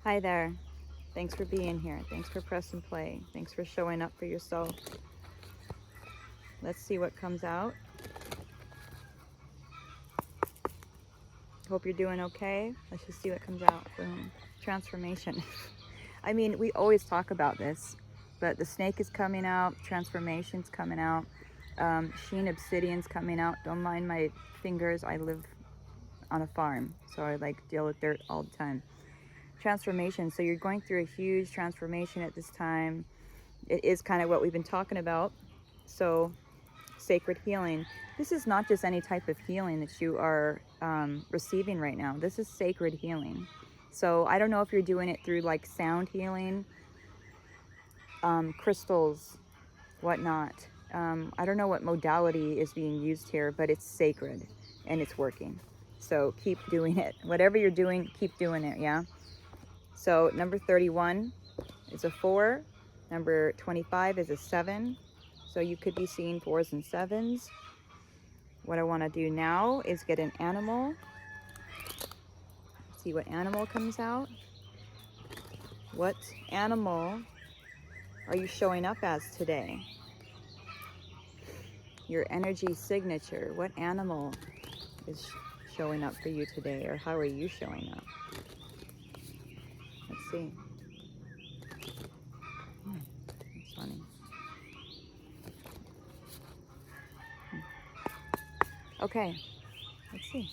Hi there. Thanks for being here. Thanks for pressing play. Thanks for showing up for yourself. Let's see what comes out. Hope you're doing okay. Let's just see what comes out. Boom. Transformation. I mean, we always talk about this, but the snake is coming out. Transformation's coming out. Sheen obsidian's coming out. Don't mind my fingers. I live on a farm, so I like deal with dirt all the time. Transformation. So you're going through a huge transformation at this time. It is kind of what we've been talking about. So sacred healing. This is not just any type of healing that you are receiving right now. This is sacred healing. So I don't know if you're doing it through like sound healing, crystals, whatnot. I don't know what modality is being used here, but it's sacred and it's working. So keep doing it. Whatever you're doing, keep doing it, yeah? So number 31 is a 4. Number 25 is a 7. So you could be seeing 4s and 7s. What I want to do now is get an animal. See what animal comes out. What animal are you showing up as today? Your energy signature. What animal is showing up for you today, or how are you showing up? Let's see. That's funny. Okay, let's see.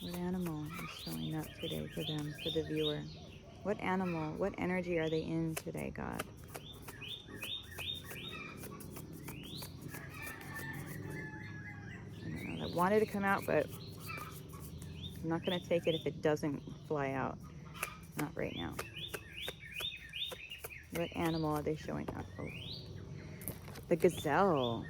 What animal is showing up today for them, for the viewer? What animal, what energy are they in today, God? I don't know. I wanted to come out, but I'm not going to take it if it doesn't fly out. Not right now. What animal are they showing up? Oh, the gazelle.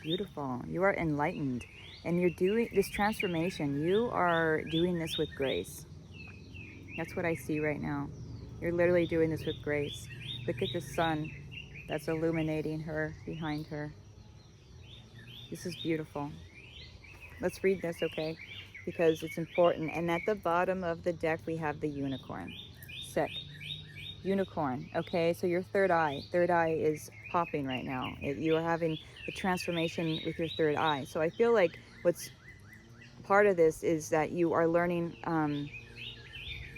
Beautiful. You are enlightened. And you're doing this transformation. You are doing this with grace. That's what I see right now. You're literally doing this with grace. Look at the sun that's illuminating her, behind her. This is beautiful. Let's read this, okay? Because it's important. And at the bottom of the deck, we have the unicorn. Sick. Unicorn. Okay, so your third eye. Third eye is popping right now. You are having a transformation with your third eye. So I feel like what's part of this is that you are learning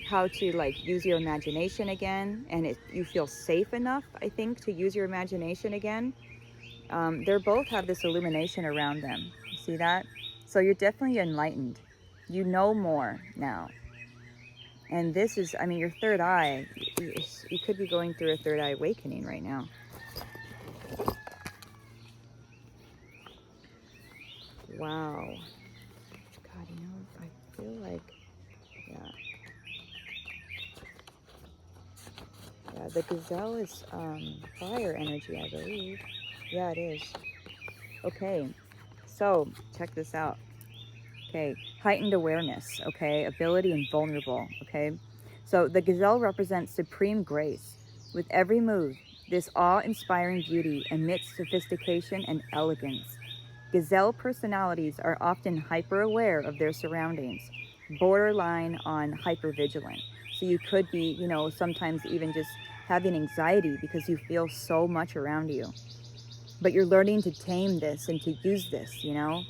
how to like use your imagination again, and you feel safe enough, I think, to use your imagination again. They both have this illumination around them. You see that? So you're definitely enlightened. You know more now. And this is, I mean, your third eye, you could be going through a third eye awakening right now. Wow. God, you know, I feel like, yeah. Yeah, the gazelle is fire energy, I believe. Yeah, it is. Okay, so check this out. Okay, heightened awareness, okay, ability and vulnerable, okay. So the gazelle represents supreme grace. With every move, this awe-inspiring beauty emits sophistication and elegance. Gazelle personalities are often hyper-aware of their surroundings, borderline on hypervigilant. So you could be, you know, sometimes even just having anxiety because you feel so much around you. But you're learning to tame this and to use this, you know?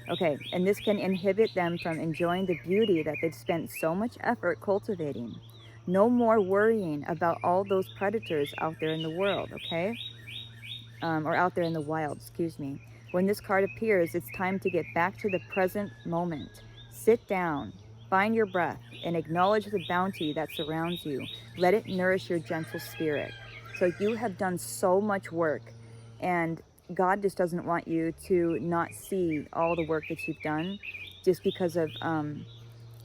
Okay, and this can inhibit them from enjoying the beauty that they've spent so much effort cultivating. No more worrying about all those predators out there in the world, okay? Or out there in the wild, excuse me. When this card appears, it's time to get back to the present moment. Sit down, find your breath, and acknowledge the bounty that surrounds you. Let it nourish your gentle spirit. So you have done so much work, and God just doesn't want you to not see all the work that you've done just because of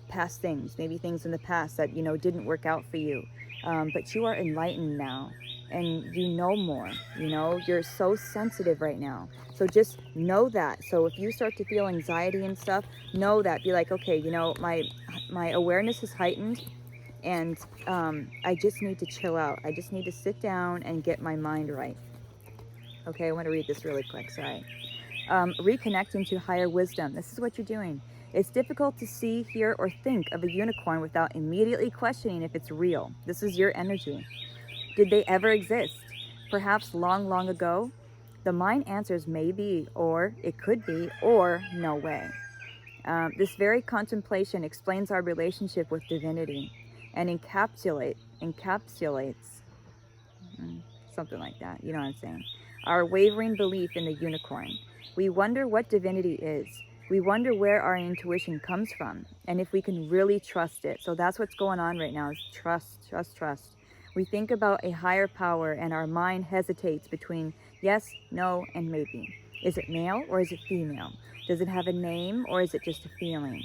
past things, maybe things in the past that, you know, didn't work out for you. But you are enlightened now and you know more, you know, you're so sensitive right now. So just know that. So if you start to feel anxiety and stuff, know that. Be like, okay, you know, my awareness is heightened and I just need to chill out. I just need to sit down and get my mind right. Okay, I want to read this really quick. Sorry. reconnecting to higher wisdom. This is what you're doing. It's difficult to see, hear, or think of a unicorn without immediately questioning if it's real. This is your energy. Did they ever exist? Perhaps long, long ago? The mind answers maybe, or it could be, or no way. This very contemplation explains our relationship with divinity and encapsulates something like that, you know what I'm saying, our wavering belief in the unicorn. We wonder what divinity is. We wonder where our intuition comes from and if we can really trust it. So that's what's going on right now, is trust, trust, trust. We think about a higher power and our mind hesitates between yes, no, and maybe. Is it male or is it female? Does it have a name or is it just a feeling?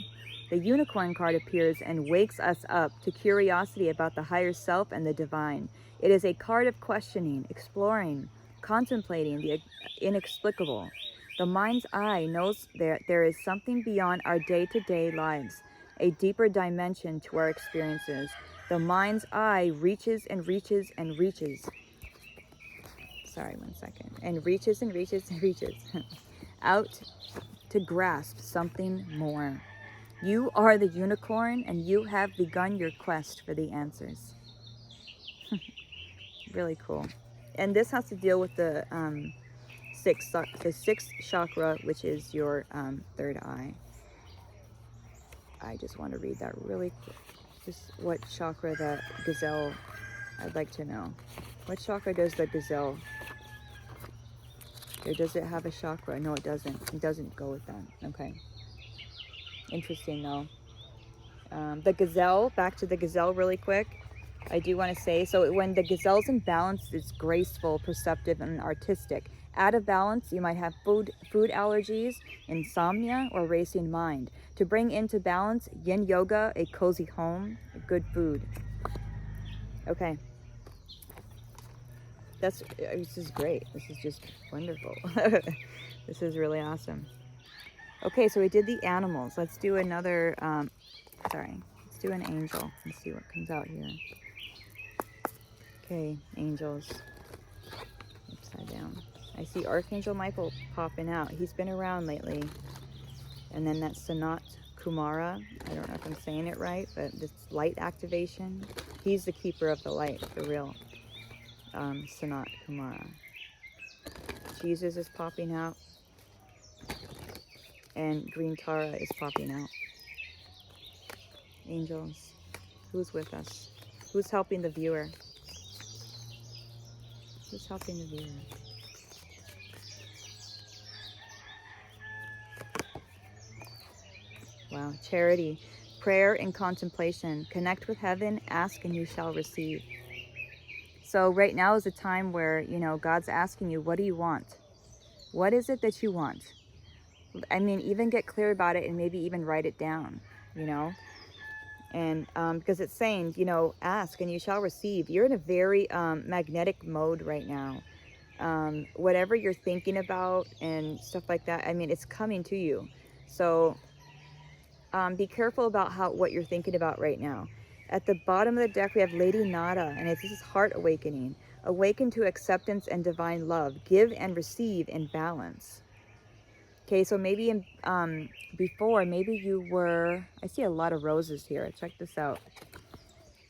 The unicorn card appears and wakes us up to curiosity about the higher self and the divine. It is a card of questioning, exploring, contemplating the inexplicable. The mind's eye knows that there is something beyond our day-to-day lives, a deeper dimension to our experiences. The mind's eye reaches and reaches and reaches. Sorry, one second. And reaches and reaches and reaches out to grasp something more. You are the unicorn and you have begun your quest for the answers. Really cool. And this has to deal with the sixth chakra, which is your third eye. I just want to read that really quick. Just what chakra that gazelle, I'd like to know. What chakra does the gazelle, or does it have a chakra? No, it doesn't. It doesn't go with that. Okay. Interesting though. The gazelle, back to the gazelle really quick. I do want to say, so when the gazelle's in balance, it's graceful, perceptive, and artistic. Out of balance, you might have food allergies, insomnia, or racing mind. To bring into balance, yin yoga, a cozy home, good food. Okay. This is great. This is just wonderful. This is really awesome. Okay, so we did the animals. Let's do another, let's do an angel and see what comes out here. Okay, angels. Upside down. I see Archangel Michael popping out. He's been around lately. And then that's Sanat Kumara. I don't know if I'm saying it right, but this light activation. He's the keeper of the light, for real. Sanat Kumara. Jesus is popping out. And Green Tara is popping out. Angels. Who's with us? Who's helping the viewer? Who's helping the viewer? Wow. Charity. Prayer and contemplation. Connect with heaven. Ask and you shall receive. So right now is a time where, you know, God's asking you, what do you want? What is it that you want? I mean, even get clear about it and maybe even write it down, you know? And because it's saying, you know, ask and you shall receive. You're in a very magnetic mode right now. Whatever you're thinking about and stuff like that, I mean, it's coming to you. So be careful about what you're thinking about right now. At the bottom of the deck, we have Lady Nada, and this is heart awakening. Awaken to acceptance and divine love. Give and receive in balance. Okay, so maybe before, maybe you were, I see a lot of roses here. Check this out.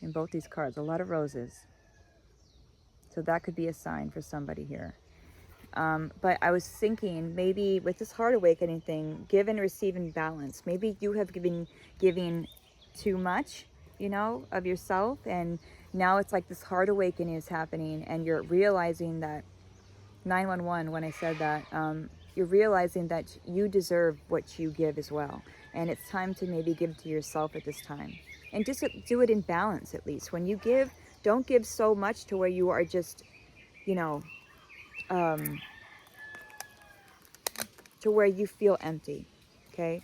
In both these cards, a lot of roses. So that could be a sign for somebody here. But I was thinking, maybe with this heart awakening thing, give and receive in balance. Maybe you have giving too much, you know, of yourself. And now it's like this heart awakening is happening. And you're realizing that, 911, when I said that, you're realizing that you deserve what you give as well. And it's time to maybe give to yourself at this time. And just do it in balance, at least. When you give, don't give so much to where you are just, you know, to where you feel empty, okay?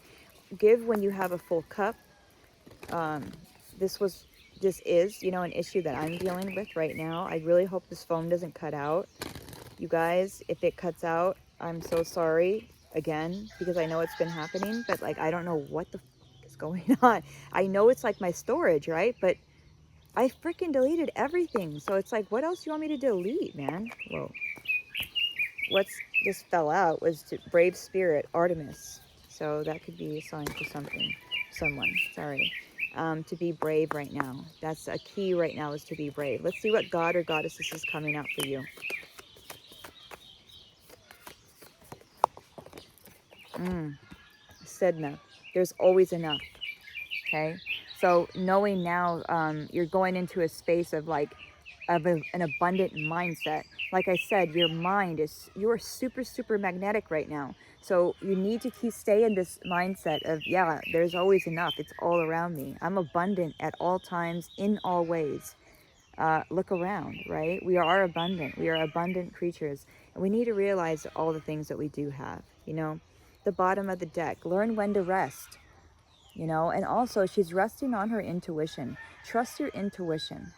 Give when you have a full cup. This is, you know, an issue that I'm dealing with right now. I really hope this phone doesn't cut out. You guys, if it cuts out, I'm so sorry again, because I know it's been happening, but like, I don't know what the f is going on. I know it's like my storage, right? But I freaking deleted everything. So it's like, what else do you want me to delete, man? Whoa. what's just fell out was to brave spirit, Artemis. So that could be a sign for someone, sorry. To be brave right now. That's a key right now, is to be brave. Let's see what god or goddesses is coming out for you. Sedna. There's always enough. Okay, so knowing now, you're going into a space of like an abundant mindset. Like I said, your mind is, you're super magnetic right now, so you need to stay in this mindset of, yeah, there's always enough, it's all around me, I'm abundant at all times, in all ways. Look around, right? We are abundant, we are abundant creatures, and we need to realize all the things that we do have, you know. The bottom of the deck, learn when to rest, you know. And also, she's resting on her intuition. Trust your intuition,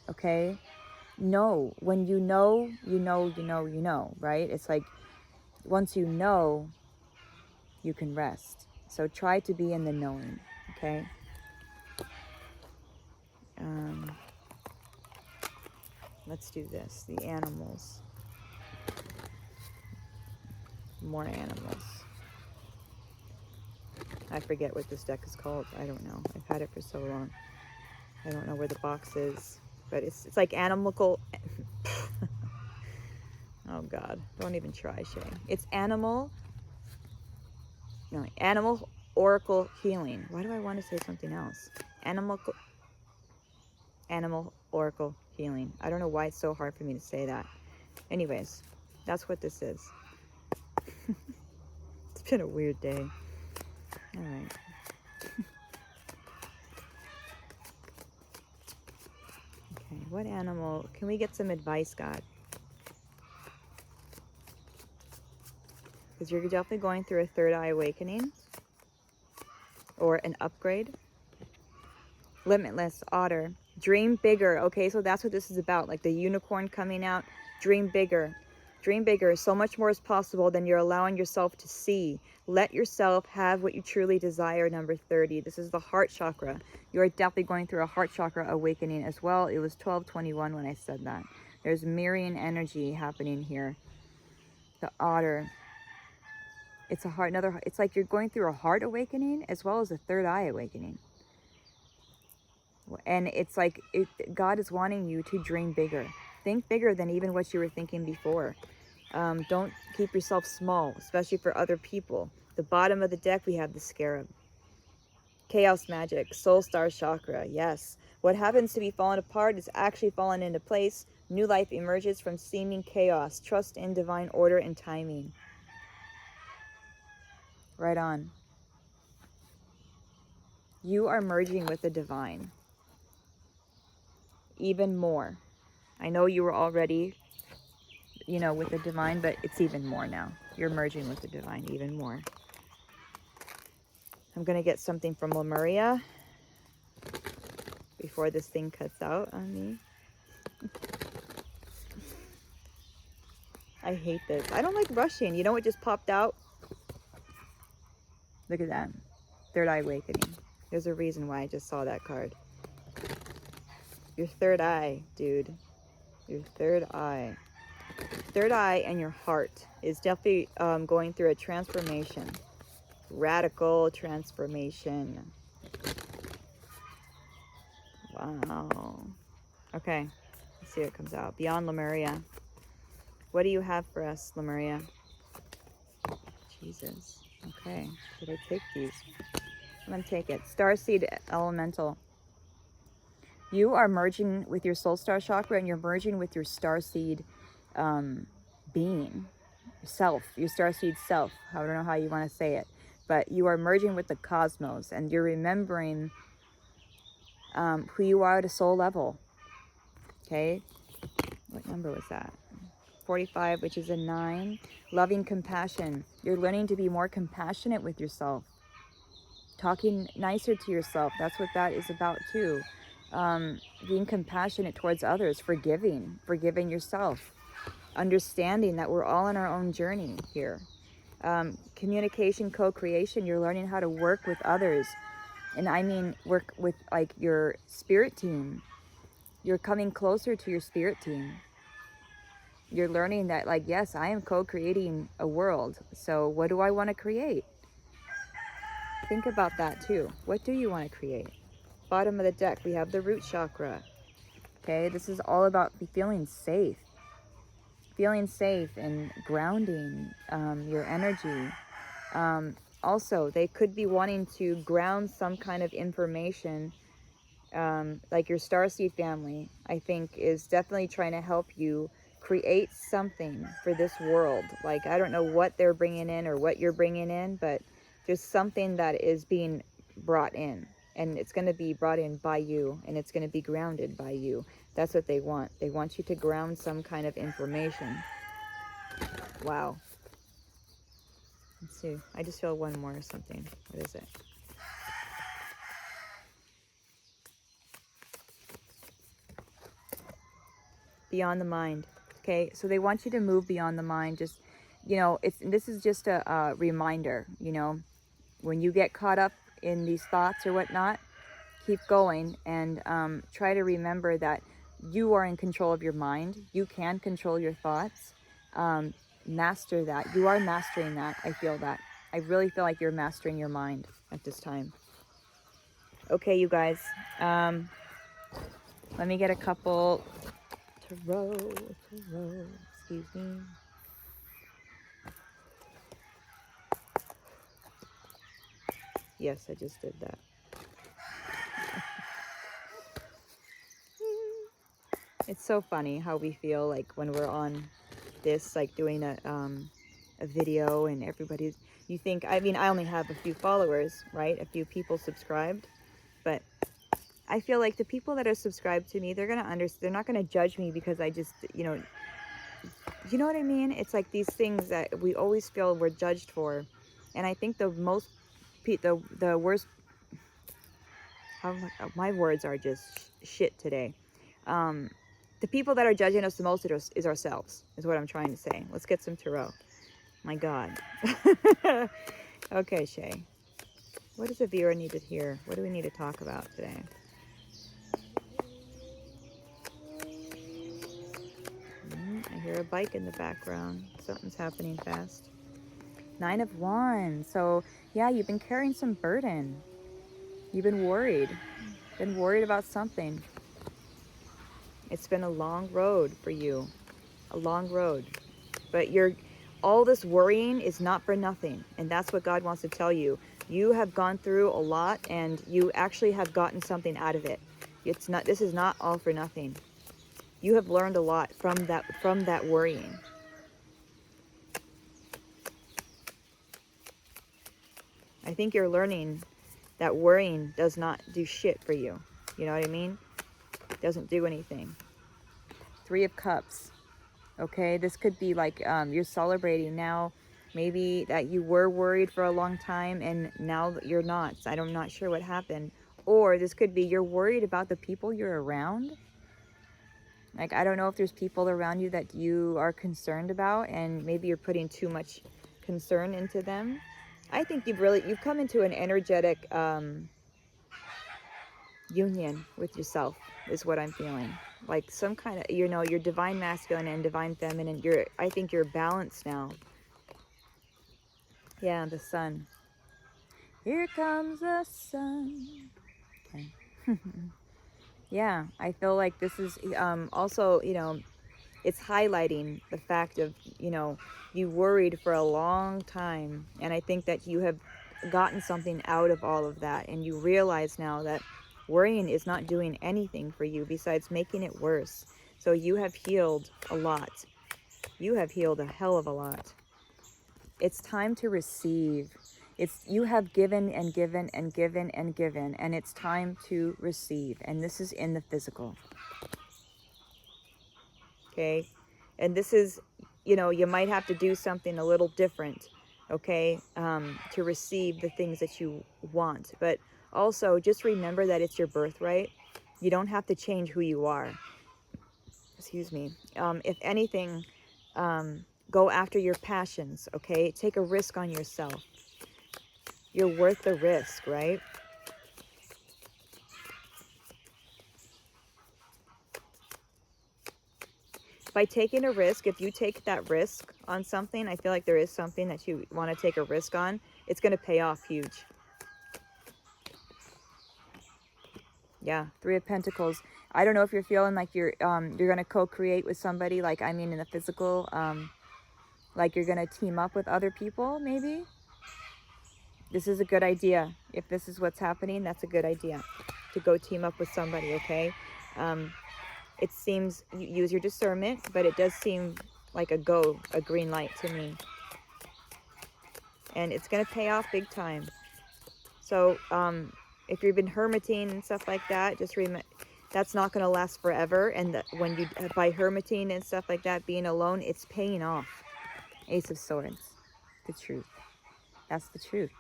okay? Know when you know, right? It's like, once you know, you can rest. So try to be in the knowing, okay? Let's do this. The animals. More animals. I forget what this deck is called. I don't know. I've had it for so long. I don't know where the box is, but it's like animal. Oh God! Don't even try, Shay. It's animal oracle healing. Why do I want to say something else? Animal oracle healing. I don't know why it's so hard for me to say that. Anyways, that's what this is. It's been a weird day. All right. Okay, what animal? Can we get some advice, God? Because you're definitely going through a third eye awakening or an upgrade. Limitless, otter. Dream bigger. Okay, so that's what this is about. Like the unicorn coming out. Dream bigger. Dream bigger. So much more is possible than you're allowing yourself to see. Let yourself have what you truly desire. Number 30. This is the heart chakra. You're definitely going through a heart chakra awakening as well. It was 12:21 when I said that. There's mirroring energy happening here. The otter. It's a heart. It's like you're going through a heart awakening as well as a third eye awakening. And it's like God is wanting you to dream bigger. Think bigger than even what you were thinking before. Don't keep yourself small, especially for other people. The bottom of the deck, we have the scarab. Chaos magic, soul star chakra, yes. What happens to be fallen apart is actually fallen into place. New life emerges from seeming chaos. Trust in divine order and timing. Right on. You are merging with the divine. Even more. I know you were already, you know, with the divine, but it's even more now. You're merging with the divine even more. I'm going to get something from Lemuria before this thing cuts out on me. I hate this. I don't like rushing. You know what just popped out? Look at that. Third eye awakening. There's a reason why I just saw that card. Your third eye, dude. Your third eye. Third eye and your heart is definitely going through a transformation. Radical transformation. Wow. Okay. Let's see what comes out. Beyond Lemuria. What do you have for us, Lemuria? Jesus. Okay. Did I take these? I'm going to take it. Starseed Elemental. You are merging with your soul star chakra and you're merging with your starseed being. Self. Your starseed self. I don't know how you want to say it. But you are merging with the cosmos and you're remembering who you are at a soul level. Okay? What number was that? 45, which is a 9. Loving compassion. You're learning to be more compassionate with yourself. Talking nicer to yourself. That's what that is about too. Being compassionate towards others. Forgiving yourself. Understanding that we're all on our own journey here. Communication, co-creation. You're learning how to work with others. And I mean work with like your spirit team. You're coming closer to your spirit team. you're learning that, like, yes, I am co-creating a world. So what do I want to create? Think about that too. What do you want to create? Bottom of the deck, we have the root chakra. Okay, this is all about feeling safe. Feeling safe and grounding your energy. Also, they could be wanting to ground some kind of information, like your starseed family, I think, is definitely trying to help you create something for this world. Like, I don't know what they're bringing in or what you're bringing in, but there's something that is being brought in, and it's going to be brought in by you, and it's going to be grounded by you. That's what they want. They want you to ground some kind of information. Wow. Let's see. I just feel one more or something. What is it? Beyond the mind. Okay, so they want you to move beyond the mind. Just, this is just a reminder, when you get caught up in these thoughts or whatnot, keep going and try to remember that you are in control of your mind. You can control your thoughts. Master that. You are mastering that. I feel that. I really feel like you're mastering your mind at this time. Okay, you guys. Let me get a couple tarot, excuse me. Yes, I just did that. It's so funny how we feel like when we're on this, like doing a video, and everybody's, you think, I mean, I only have a few followers, right? A few people subscribed, but I feel like the people that are subscribed to me, they're gonna understand. They're not gonna judge me because I just, you know what I mean? It's like these things that we always feel we're judged for, and I think the worst. How my words are just shit today. The people that are judging us the most is ourselves, is what I'm trying to say. Let's get some tarot. My God. Okay, Shay. What does the viewer need to hear? What do we need to talk about today? I hear a bike in the background. Something's happening fast. 9 of Wands. So, yeah, you've been carrying some burden. You've been worried. Been worried about something. It's been a long road for you. A long road. But all this worrying is not for nothing. And that's what God wants to tell you. You have gone through a lot, and you actually have gotten something out of it. This is not all for nothing. You have learned a lot from that worrying. I think you're learning that worrying does not do shit for you. You know what I mean? It doesn't do anything. 3 of Cups. Okay, this could be like you're celebrating now. Maybe that you were worried for a long time and now you're not. I'm not sure what happened. Or this could be you're worried about the people you're around. Like, I don't know if there's people around you that you are concerned about, and maybe you're putting too much concern into them. I think you've come into an energetic union with yourself, is what I'm feeling. Like some kind of, your divine masculine and divine feminine. I think you're balanced now. Yeah, the sun. Here comes the sun. Okay. Yeah, I feel like this is also, it's highlighting the fact of, you worried for a long time. And I think that you have gotten something out of all of that. And you realize now that worrying is not doing anything for you besides making it worse. So you have healed a lot. You have healed a hell of a lot. It's time to receive. You have given and given and given and given, and it's time to receive. And this is in the physical. Okay? And this is, you might have to do something a little different, okay, to receive the things that you want. But also, just remember that it's your birthright. You don't have to change who you are. Excuse me. If anything, go after your passions, okay? Take a risk on yourself. You're worth the risk, right? by taking a risk, if you take that risk on something, I feel like there is something that you want to take a risk on, it's going to pay off huge. Yeah, Three of Pentacles. I don't know if you're feeling like you're going to co-create with somebody, like, I mean, in the physical, like you're going to team up with other people, maybe. This is a good idea. If this is what's happening, that's a good idea to go team up with somebody, okay? It seems, you use your discernment, but it does seem like a green light to me. And it's going to pay off big time. So if you've been hermiting and stuff like that, just remember, that's not going to last forever. And when you, by hermiting and stuff like that, being alone, it's paying off. Ace of Swords. The truth. That's the truth.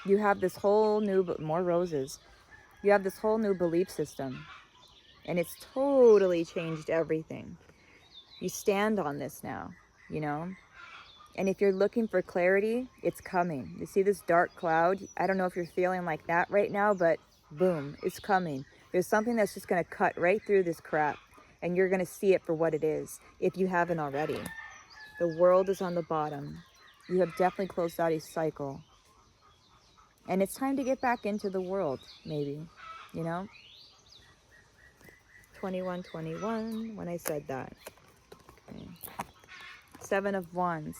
You have this whole new, more roses. You have this whole new belief system. And it's totally changed everything. You stand on this now, you know? And if you're looking for clarity, it's coming. You see this dark cloud? I don't know if you're feeling like that right now, but boom, it's coming. There's something that's just going to cut right through this crap. And you're going to see it for what it is, if you haven't already. The world is on the bottom. You have definitely closed out a cycle. And it's time to get back into the world, maybe, you know? 2121, when I said that. Okay. Seven of Wands.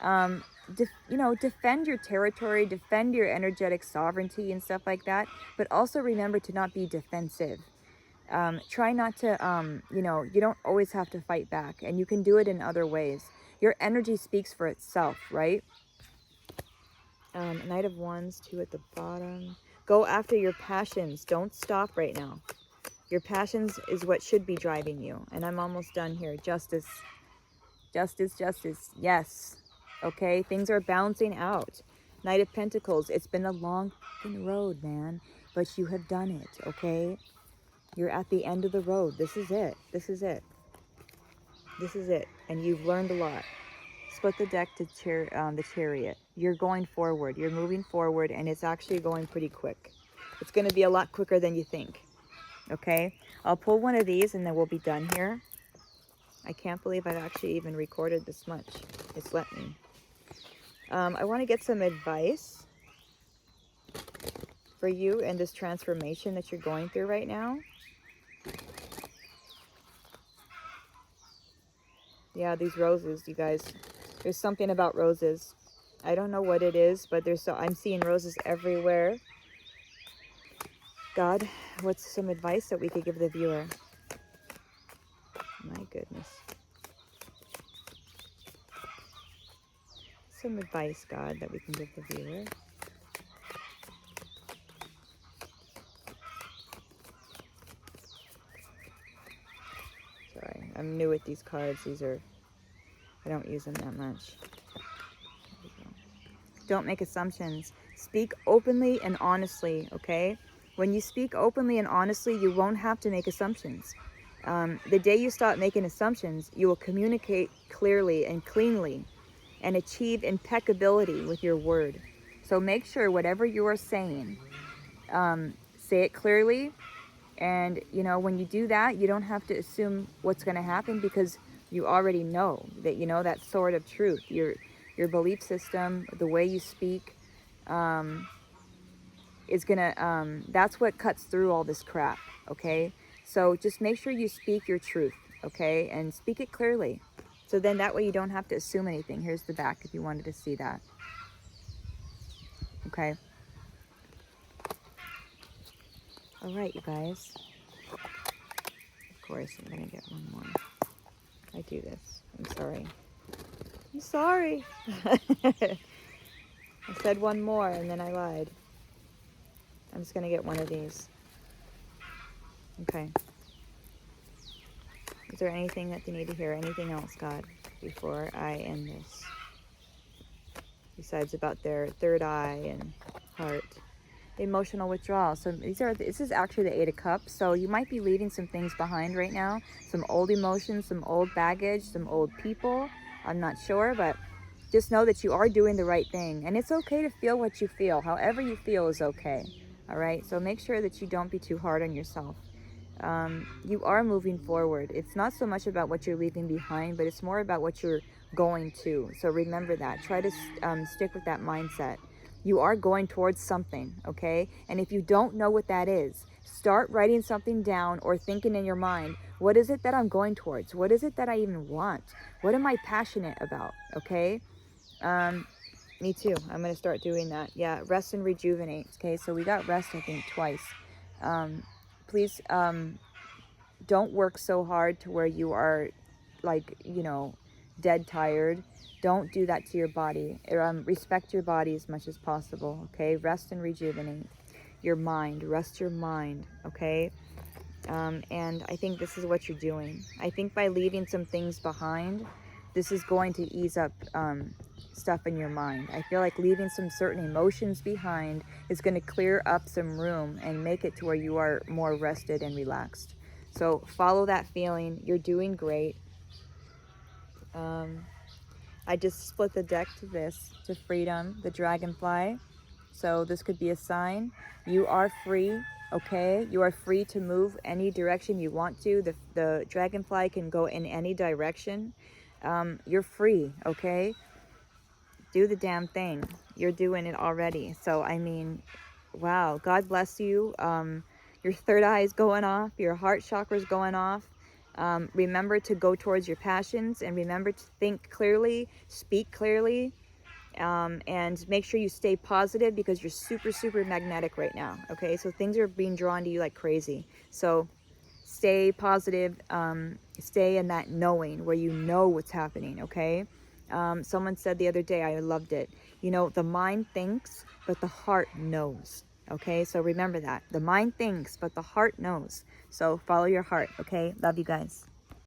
You know, defend your territory, defend your energetic sovereignty and stuff like that. But also remember to not be defensive. Try not to, you know, you don't always have to fight back. And you can do it in other ways. Your energy speaks for itself, right? Knight of Wands, 2 at the bottom. Go after your passions. Don't stop right now. Your passions is what should be driving you. And I'm almost done here. Justice. Justice, justice. Yes. Okay, things are bouncing out. Knight of Pentacles. It's been a long road, man. But you have done it, okay? You're at the end of the road. This is it. This is it. This is it. And you've learned a lot. Split the deck to the Chariot. You're going forward. You're moving forward, and it's actually going pretty quick. It's going to be a lot quicker than you think. Okay? I'll pull one of these, and then we'll be done here. I can't believe I've actually even recorded this much. It's let me. I want to get some advice for you in this transformation that you're going through right now. Yeah, these roses, you guys. There's something about roses. I don't know what it is, but I'm seeing roses everywhere. God, what's some advice that we could give the viewer? My goodness. Some advice, God, that we can give the viewer. Sorry, I'm new with these cards. I don't use them that much. Don't make assumptions. Speak openly and honestly, okay? When you speak openly and honestly, you won't have to make assumptions. The day you stop making assumptions, you will communicate clearly and cleanly and achieve impeccability with your word. So make sure whatever you are saying, say it clearly. And, you know, when you do that, you don't have to assume what's going to happen, because you already know that, you know, that sort of truth. Your belief system, the way you speak, is going to, that's what cuts through all this crap, okay? So just make sure you speak your truth, okay? And speak it clearly. So then that way you don't have to assume anything. Here's the back if you wanted to see that. Okay. All right, you guys. Of course, I'm going to get one more. I do this. I'm sorry. I'm sorry. I said one more and then I lied. I'm just going to get one of these. Okay. Is there anything that they need to hear? Anything else, God, before I end this? Besides about their third eye and heart. Emotional withdrawal. So this is actually the 8 of Cups. So you might be leaving some things behind right now. Some old emotions, some old baggage, some old people. I'm not sure, but just know that you are doing the right thing. And it's okay to feel what you feel. However you feel is okay. All right? So make sure that you don't be too hard on yourself. You are moving forward. It's not so much about what you're leaving behind, but it's more about what you're going to. So remember that. Try to stick with that mindset. You are going towards something, okay? And if you don't know what that is, start writing something down or thinking in your mind, what is it that I'm going towards? What is it that I even want? What am I passionate about, okay? Me too. I'm going to start doing that. Yeah, rest and rejuvenate. Okay, so we got rest, I think, twice. Please don't work so hard to where you are, like, you know, dead tired. Don't do that to your body. Respect your body as much as possible, okay? Rest and rejuvenate your mind. Rest your mind, okay? And I think this is what you're doing. I think by leaving some things behind, this is going to ease up stuff in your mind. I feel like leaving some certain emotions behind is going to clear up some room and make it to where you are more rested and relaxed. So follow that feeling. You're doing great. I just split the deck to this, to freedom, the dragonfly. So this could be a sign. You are free, okay? You are free to move any direction you want to. The dragonfly can go in any direction. You're free, okay? Do the damn thing. You're doing it already. So, I mean, wow. God bless you. Your third eye is going off. Your heart chakra is going off. Remember to go towards your passions and remember to think clearly, speak clearly, and make sure you stay positive because you're super, super magnetic right now. Okay, so things are being drawn to you like crazy. So stay positive, stay in that knowing where you know what's happening. Okay, someone said the other day, I loved it, you know, the mind thinks but the heart knows. Okay, so remember that the mind thinks but the heart knows. So follow your heart. Okay, love you guys.